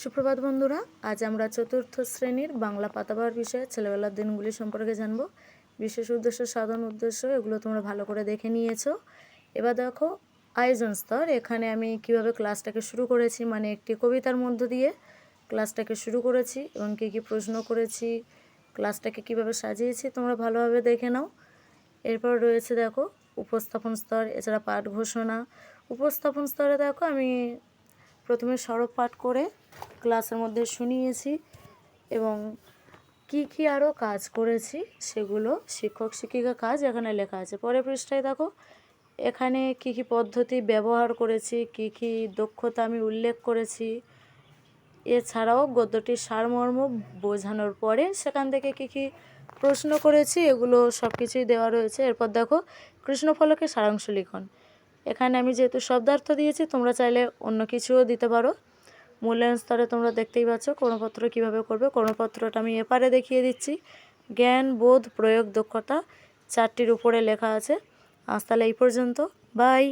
সুপ্রভাত বন্ধুরা, আজ আমরা চতুর্থ শ্রেণীর বাংলা পাতাবার বিষয়ে ছেলেবেলার দিনগুলি সম্পর্কে জানব। বিশেষ উদ্দেশ্য, সাধন উদ্দেশ্য এগুলো তোমরা ভালো করে দেখে নিয়েছো। এবার দেখো আয়োজন স্তর। এখানে আমি কিভাবে ক্লাসটাকে শুরু করেছি, মানে একটি কবিতার মধ্য দিয়ে ক্লাসটাকে শুরু করেছি এবং কী কী প্রশ্ন করেছি, ক্লাসটাকে কিভাবে সাজিয়েছি তোমরা ভালোভাবে দেখে নাও। এরপর রয়েছে দেখো উপস্থাপন স্তর, এছাড়া পাঠ ঘোষণা। উপস্থাপন স্তরে দেখো আমি প্রথমে সরব পাঠ করে ক্লাসের মধ্যে শুনিয়েছি এবং কি কি আরও কাজ করেছি সেগুলো শিক্ষক শিক্ষিকা কাজ এখানে লেখা আছে। পরের পৃষ্ঠায় দেখো এখানে কি কি পদ্ধতি ব্যবহার করেছি, কি কি দক্ষতা আমি উল্লেখ করেছি, এছাড়াও গদ্যটির সারমর্ম বোঝানোর পরে সেখান থেকে কি কি প্রশ্ন করেছি এগুলো সব কিছুই দেওয়া রয়েছে। এরপর দেখো কৃষ্ণফলকের সারাংশ লিখন। এখানে আমি যেহেতু শব্দার্থ দিয়েছি, তোমরা চাইলে অন্য কিছুও দিতে পারো। মূল্যায়ন স্তরে তোমরা দেখতেই পাচ্ছ কর্মপত্র কিভাবে করবে। কর্মপত্রটা আমি এপারে দেখিয়ে দিচ্ছি। জ্ঞান, বোধ, প্রয়োগ, দক্ষতা 4টির উপরে লেখা আছে। আজ তাহলে এই পর্যন্ত। বাই।